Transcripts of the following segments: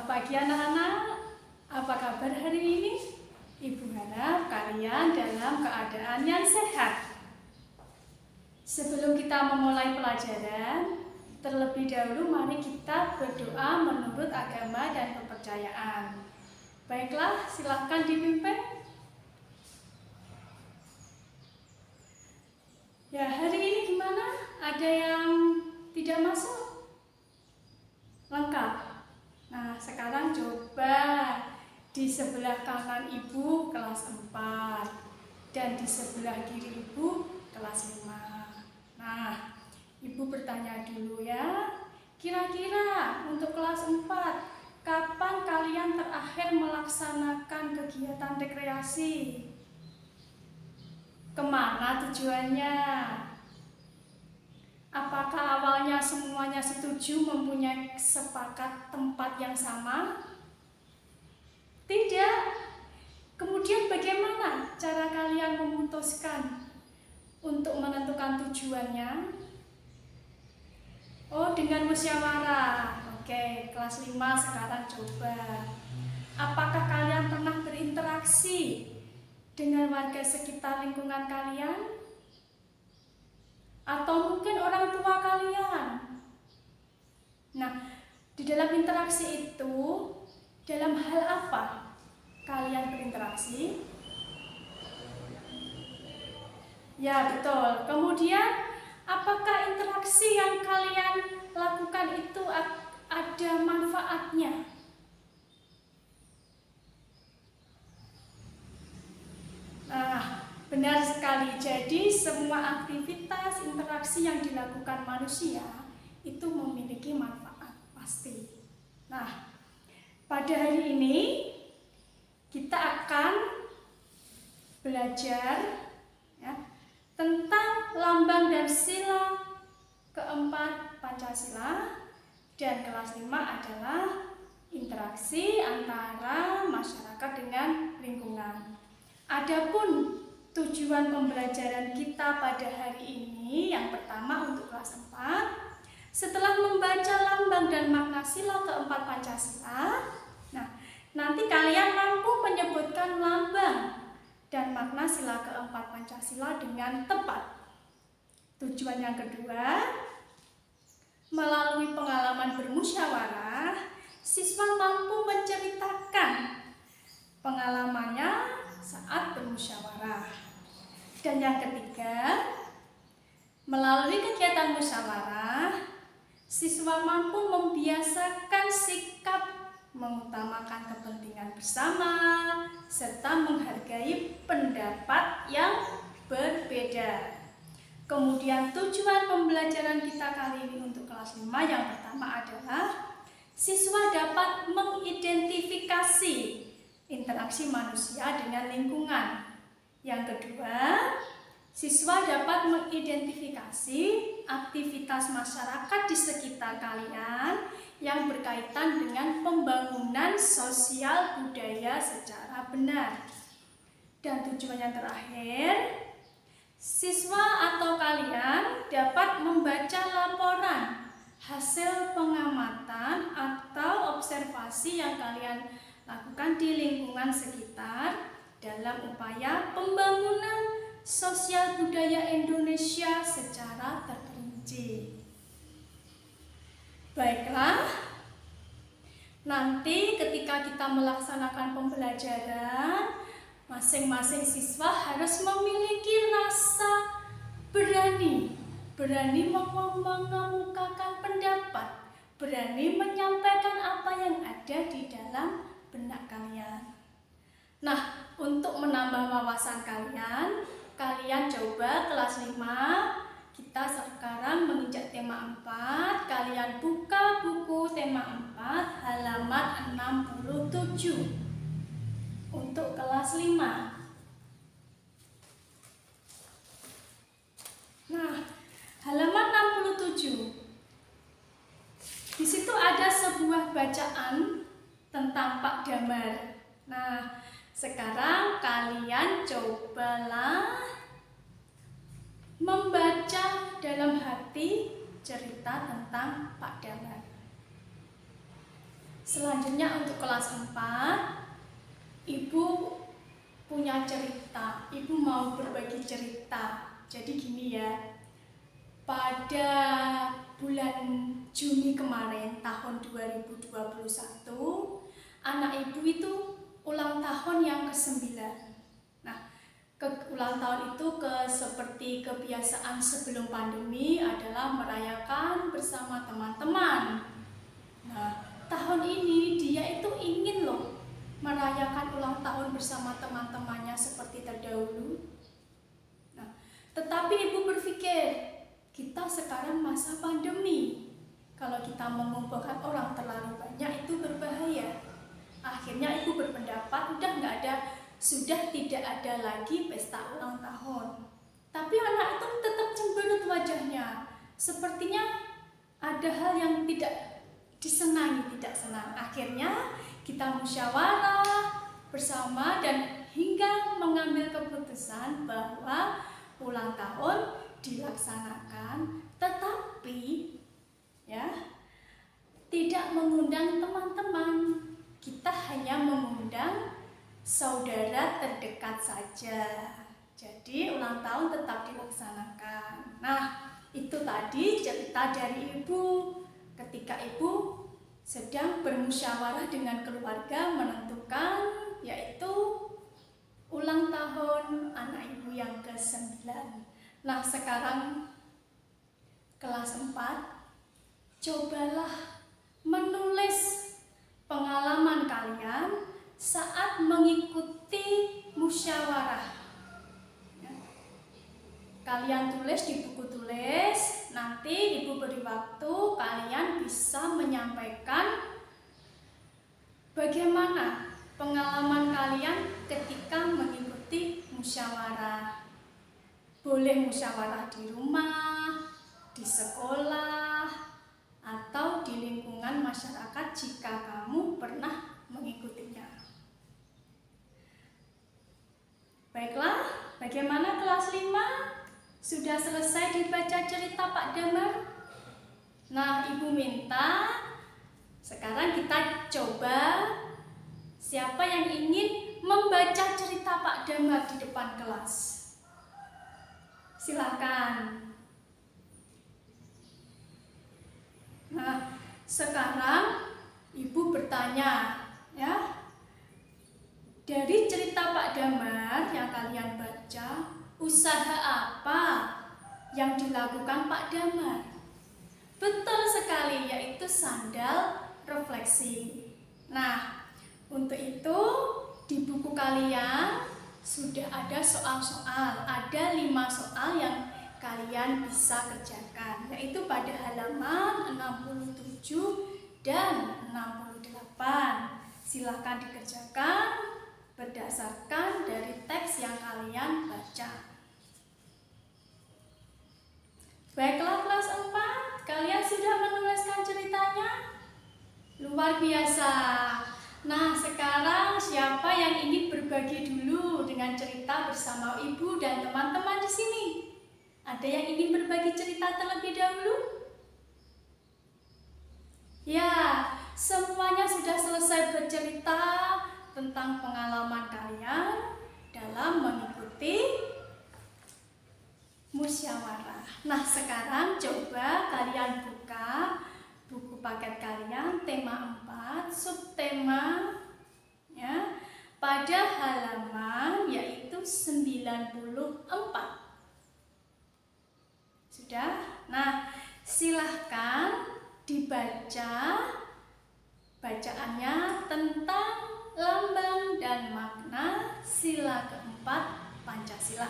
Selamat pagi anak-anak, apa kabar hari ini? Ibu harap kalian dalam keadaan yang sehat. Sebelum kita memulai pelajaran, terlebih dahulu mari kita berdoa menurut agama dan kepercayaan. Baiklah, silahkan dipimpin. Ya, hari ini gimana? Ada yang tidak masuk? Lengkap? Nah, sekarang coba di sebelah kanan ibu kelas 4 dan di sebelah kiri ibu kelas 5. Nah, ibu bertanya dulu ya, kira-kira untuk kelas 4, kapan kalian terakhir melaksanakan kegiatan rekreasi? Kemana tujuannya? Apakah awalnya semuanya setuju mempunyai sepakat tempat yang sama? Tidak. Kemudian bagaimana cara kalian memutuskan untuk menentukan tujuannya? Oh, dengan musyawarah. Oke, kelas 5 sekarang coba. Apakah kalian pernah berinteraksi dengan warga sekitar lingkungan kalian? Atau mungkin orang tua kalian? Nah, di dalam interaksi itu, dalam hal apa kalian berinteraksi? Ya, betul. Kemudian, apakah interaksi yang kalian lakukan itu ada manfaatnya? Nah, benar sekali. Jadi, semua aktivitas interaksi yang dilakukan manusia itu memiliki manfaat pasti. Nah, pada hari ini kita akan belajar ya, tentang lambang dan sila keempat Pancasila, dan kelas 5 adalah interaksi antara masyarakat dengan lingkungan. Adapun tujuan pembelajaran kita pada hari ini, yang pertama untuk kelas 4, setelah membaca lambang dan makna sila keempat Pancasila, nah, nanti kalian mampu menyebutkan lambang dan makna sila keempat Pancasila dengan tepat. Tujuan yang kedua, melalui pengalaman bermusyawarah, siswa mampu menceritakan pengalamannya saat bermusyawarah. Dan yang ketiga, melalui kegiatan musyawarah, siswa mampu membiasakan sikap mengutamakan kepentingan bersama serta menghargai pendapat yang berbeda. Kemudian tujuan pembelajaran kita kali ini untuk kelas 5 yang pertama adalah siswa dapat mengidentifikasi interaksi manusia dengan lingkungan. Yang kedua, siswa dapat mengidentifikasi aktivitas masyarakat di sekitar kalian yang berkaitan dengan pembangunan sosial budaya secara benar. Dan tujuan yang terakhir, siswa atau kalian dapat membaca laporan hasil pengamatan atau observasi yang kalian lakukan di lingkungan sekitar dalam upaya pembangunan sosial budaya Indonesia secara terperinci. Baiklah, nanti ketika kita melaksanakan pembelajaran, masing-masing siswa harus memiliki rasa berani mengemukakan pendapat, berani menyampaikan apa yang ada di dalam benak kalian. Nah, untuk menambah wawasan kalian, kalian coba kelas 5, kita sekarang menginjak tema 4, kalian buka buku tema 4 halaman 67 untuk kelas 5. Nah, halaman 67. Di situ ada sebuah bacaan tentang Pak Damar. Nah, sekarang kalian cobalah membaca dalam hati cerita tentang Pak Damar. Selanjutnya untuk kelas 4, Ibu punya cerita. Ibu mau berbagi cerita. Jadi gini ya, pada bulan Juni kemarin tahun 2021, anak ibu itu ulang tahun yang ke-9. Nah, ulang tahun itu seperti kebiasaan sebelum pandemi adalah merayakan bersama teman-teman. Nah, tahun ini dia itu ingin loh merayakan ulang tahun bersama teman-temannya seperti terdahulu. Nah, tetapi ibu berpikir, kita sekarang masa pandemi. Kalau kita mengumpulkan orang terlalu banyak itu berbahaya. Akhirnya ibu berpendapat sudah tidak ada lagi pesta ulang tahun. Tapi anak itu tetap cemberut wajahnya. Sepertinya ada hal yang tidak disenangi, tidak senang. Akhirnya kita musyawarah bersama dan hingga mengambil keputusan bahwa ulang tahun dilaksanakan, tetapi ya tidak mengundang teman-teman. Kita hanya mengundang saudara terdekat saja. Jadi ulang tahun tetap dilaksanakan. Nah, itu tadi cerita dari ibu ketika ibu sedang bermusyawarah dengan keluarga menentukan yaitu ulang tahun anak ibu yang ke-9. Nah, sekarang kelas 4, cobalah menulis pengalaman kalian saat mengikuti musyawarah. Kalian tulis di buku tulis, nanti ibu beri waktu, kalian bisa menyampaikan bagaimana pengalaman kalian ketika mengikuti musyawarah. Boleh musyawarah di rumah, di sekolah, atau di lingkungan masyarakat jika kamu pernah mengikutinya. Baiklah, bagaimana kelas 5? Sudah selesai dibaca cerita Pak Damar? Nah, ibu minta sekarang kita coba siapa yang ingin membaca cerita Pak Damar di depan kelas. Silakan. Nah, sekarang ibu bertanya ya. Dari cerita Pak Damar yang kalian baca, usaha apa yang dilakukan Pak Damar? Betul sekali, yaitu sandal refleksi. Nah, untuk itu di buku kalian sudah ada soal-soal. Ada 5 soal yang kalian bisa kerjakan, yaitu pada halaman 67 dan 68. Silakan dikerjakan berdasarkan dari teks yang kalian baca. Baiklah kelas 4, kalian sudah menuliskan ceritanya? Luar biasa. Nah, sekarang siapa yang ingin berbagi dulu dengan cerita bersama ibu dan teman-teman di sini? Ada yang ingin berbagi cerita terlebih dahulu? Ya, semuanya sudah selesai bercerita tentang pengalaman kalian dalam mengikuti musyawarah. Nah, sekarang coba kalian buka buku paket kalian tema 4, subtema ya, pada halaman yaitu 94. Sudah? Nah, silahkan dibaca bacaannya tentang lambang dan makna sila keempat Pancasila.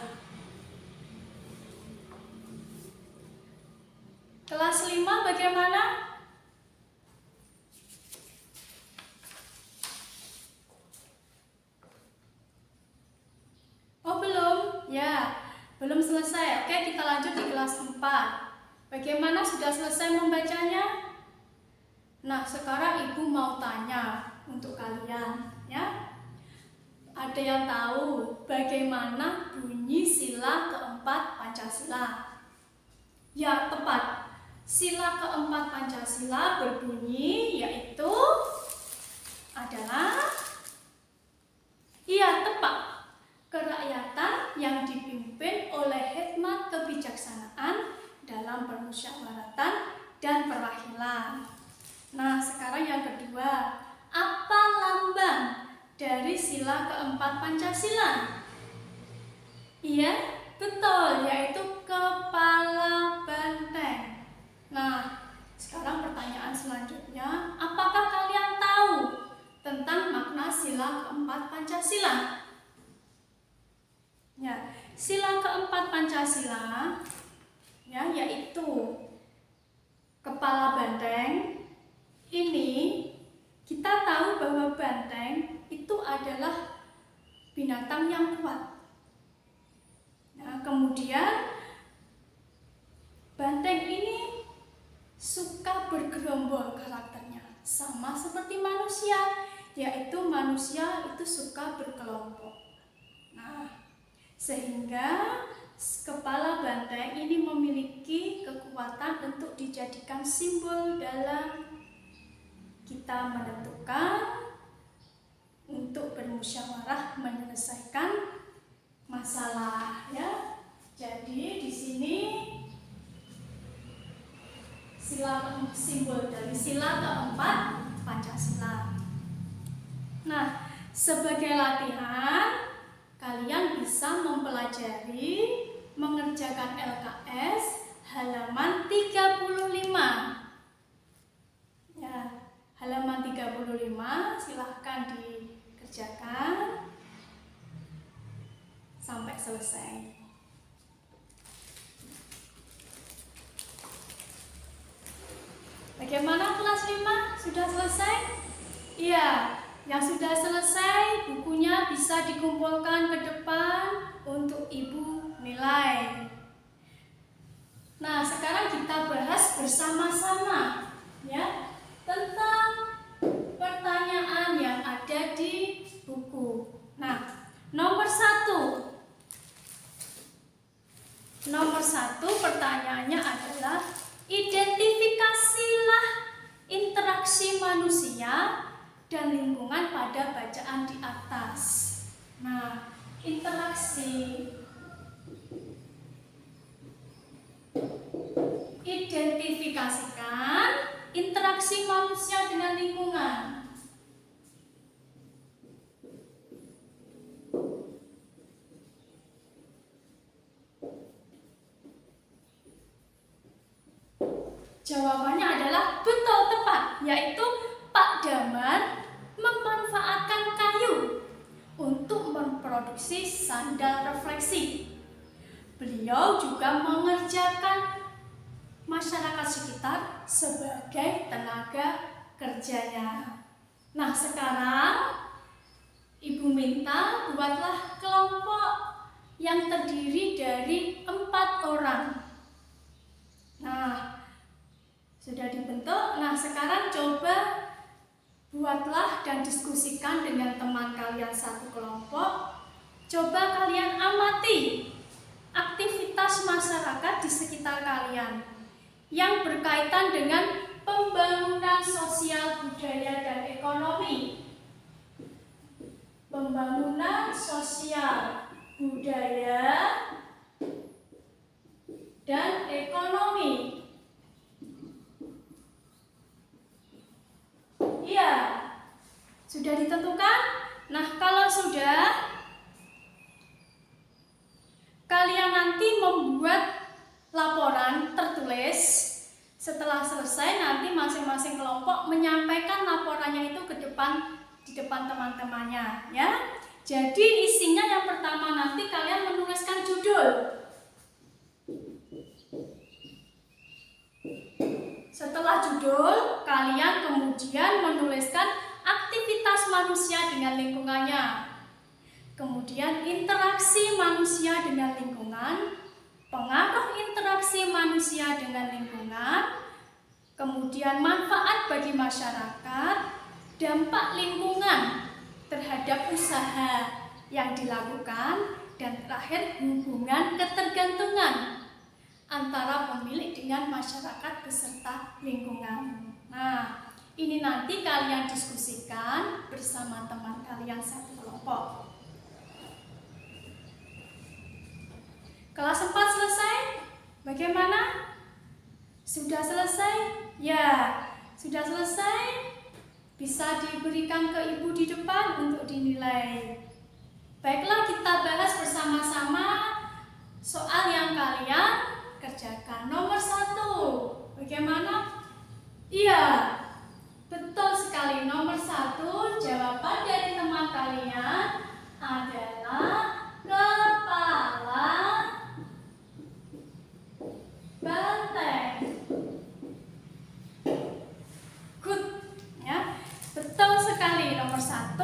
Kelas 5 bagaimana? Oh, belum? Ya, belum selesai. Oke, kita lanjut di kelas 4. Bagaimana, sudah selesai membacanya? Nah, sekarang ibu mau tanya untuk kalian, ya. Ada yang tahu bagaimana bunyi sila keempat Pancasila? Ya, tepat. Sila keempat Pancasila berbunyi yaitu adalah iya tepat, kerakyatan yang dipimpin oleh hikmat kebijaksanaan dalam permusyawaratan dan perwakilan. Nah, sekarang yang kedua, apa lambang dari sila keempat Pancasila? Iya, betul, yaitu kepala banteng. Nah, sekarang pertanyaan selanjutnya, apakah kalian tahu tentang makna sila keempat Pancasila? Ya, sila keempat Pancasila ya, yaitu kepala banteng. Ini kita tahu bahwa banteng itu adalah binatang yang kuat. Nah, kemudian banteng ini suka bergerombol karakternya, sama seperti manusia, yaitu manusia itu suka berkelompok. Nah, sehingga kepala banteng ini memiliki kekuatan untuk dijadikan simbol dalam kita menentukan untuk bermusyawarah menyelesaikan masalah, ya. Jadi di sini simbol dari sila keempat Pancasila. Nah, sebagai latihan kalian bisa mempelajari mengerjakan LKS halaman 35. Ya, halaman 35 silahkan dikerjakan sampai selesai. Bagaimana kelas 5? Sudah selesai? Iya, yang sudah selesai bukunya bisa dikumpulkan ke depan untuk Ibu nilai. Nah, sekarang kita bahas bersama-sama ya tentang pertanyaan yang ada di buku. Nah, nomor satu pertanyaannya adalah identifikasilah interaksi manusia dan lingkungan pada bacaan di atas. Nah, identifikasikan interaksi manusia dengan lingkungan. Jawabannya adalah betul, tepat, yaitu Pak Daman memanfaatkan kayu untuk memproduksi sandal refleksi. Beliau juga mengerjakan masyarakat sekitar sebagai tenaga kerjanya. Nah, sekarang Ibu minta buatlah kelompok yang terdiri dari 4 orang. Nah, sudah dibentuk. Nah, sekarang coba buatlah dan diskusikan dengan teman kalian satu kelompok. Coba kalian amati aktivitas masyarakat di sekitar kalian yang berkaitan dengan pembangunan sosial, budaya, dan ekonomi. Pembangunan sosial, budaya, dan ekonomi. Iya, sudah ditentukan? Nah, kalau sudah, kalian nanti membuat laporan tertulis. Setelah selesai, nanti masing-masing kelompok menyampaikan laporannya itu di depan teman-temannya, ya. Jadi isinya yang pertama nanti kalian menuliskan judul. Setelah judul, kalian kemudian menuliskan aktivitas manusia dengan lingkungannya. Kemudian interaksi manusia dengan lingkungan, pengaruh interaksi manusia dengan lingkungan, kemudian manfaat bagi masyarakat, dampak lingkungan terhadap usaha yang dilakukan, dan terakhir hubungan ketergantungan antara pemilik dengan masyarakat beserta lingkungan. Nah, ini nanti kalian diskusikan bersama teman kalian satu kelompok. Kelas 4 selesai? Bagaimana? Sudah selesai? Ya, sudah selesai. Bisa diberikan ke ibu di depan untuk dinilai. Baiklah, kita bahas bersama-sama soal yang kalian kerjakan. Nomor 1, bagaimana? Iya, betul sekali. Nomor 1, jawaban dari teman kalian adalah kepala banteng. Good, ya. Betul sekali. Nomor 1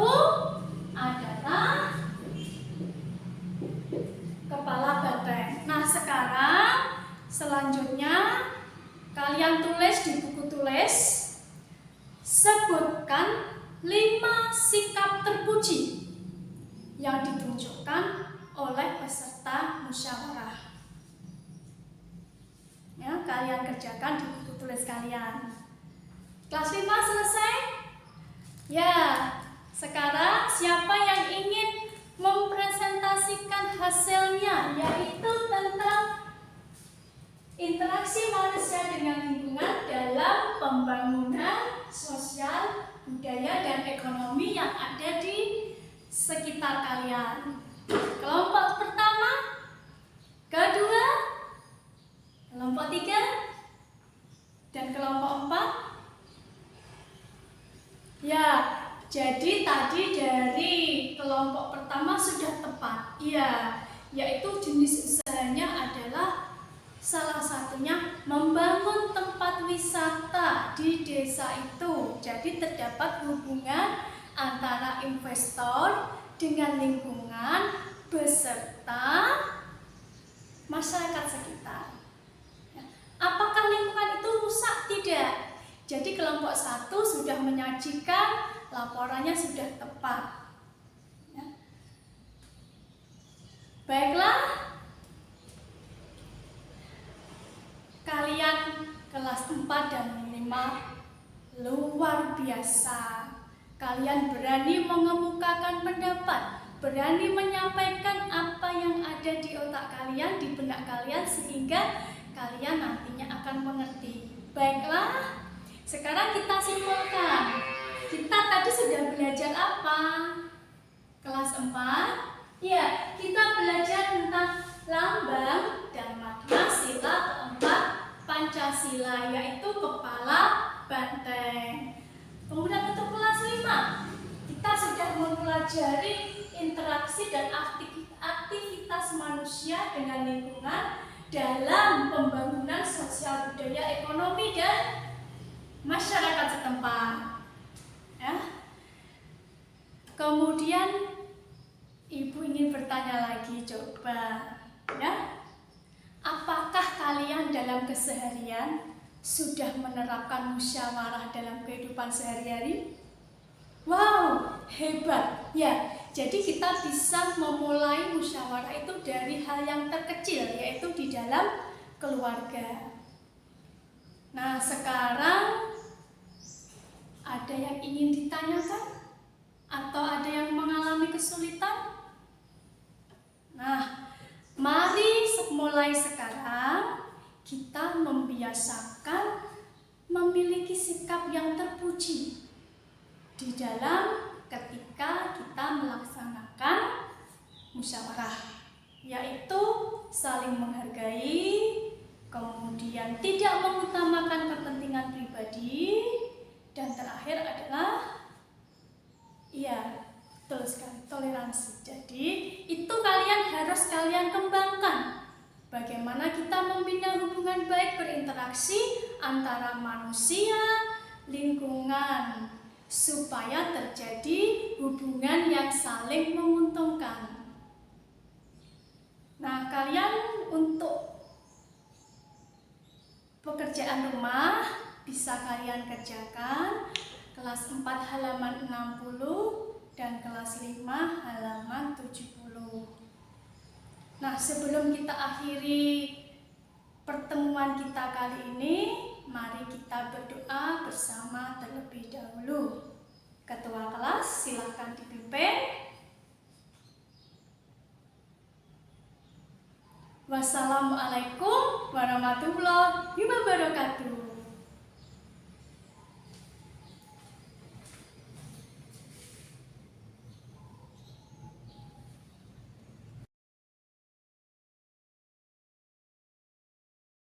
adalah kepala banteng. Nah, sekarang selanjutnya kalian tulis di buku tulis, sebutkan 5 sikap terpuji yang ditunjukkan oleh peserta musyawarah. Ya, kalian kerjakan di buku tulis kalian. Kelas 5 selesai? Ya, sekarang siapa yang ingin mempresentasikan hasilnya, yaitu tentang interaksi manusia dengan lingkungan dalam pembangunan sosial, budaya, dan ekonomi yang ada di sekitar kalian. Kelompok pertama, kedua, kelompok 3, dan kelompok 4. Ya, jadi tadi dari kelompok pertama sudah tepat. Ya, yaitu jenis usahanya adalah salah satunya membangun tempat wisata di desa itu. Jadi terdapat hubungan antara investor dengan lingkungan beserta masyarakat sekitar. Apakah lingkungan itu rusak? Tidak. Jadi kelompok 1 sudah menyajikan, laporannya sudah tepat. Ya. Baiklah, kalian kelas 4 dan 5 luar biasa. Kalian berani mengemukakan pendapat, berani menyampaikan apa yang ada di otak kalian, di benak kalian, sehingga kalian nantinya akan mengerti. Baiklah, sekarang kita simpulkan. Kita tadi sudah belajar apa? Kelas 4? Ya, kita belajar tentang lambang dan makna sila keempat Pancasila, yaitu kepala banteng. Kemudian untuk kelas 5, kita sudah mempelajari interaksi dan aktivitas manusia dengan lingkungan dalam pembangunan sosial, budaya, ekonomi, dan masyarakat setempat. Ya. Kemudian Ibu ingin bertanya lagi, coba ya. Apakah kalian dalam keseharian sudah menerapkan musyawarah dalam kehidupan sehari-hari? Wow, hebat. Ya, jadi kita bisa memulai musyawarah itu dari hal yang terkecil, yaitu di dalam keluarga. Nah, sekarang ada yang ingin ditanyakan? Atau ada yang mengalami kesulitan? Nah, mari mulai sekarang kita membiasakan memiliki sikap yang terpuji di dalam ketika kita melaksanakan musyawarah, yaitu saling menghargai, kemudian tidak mengutamakan kepentingan pribadi, dan terakhir adalah betul sekali, toleransi. Jadi itu harus kalian kembangkan. Bagaimana kita membina hubungan baik berinteraksi antara manusia, lingkungan, supaya terjadi hubungan yang saling menguntungkan. Nah, kalian untuk pekerjaan rumah bisa kalian kerjakan kelas 4 halaman 60 dan kelas 5 halaman 70. Nah, sebelum kita akhiri pertemuan kita kali ini, mari kita berdoa bersama terlebih dahulu. Ketua kelas, silakan dipimpin. Wassalamualaikum warahmatullahi wabarakatuh.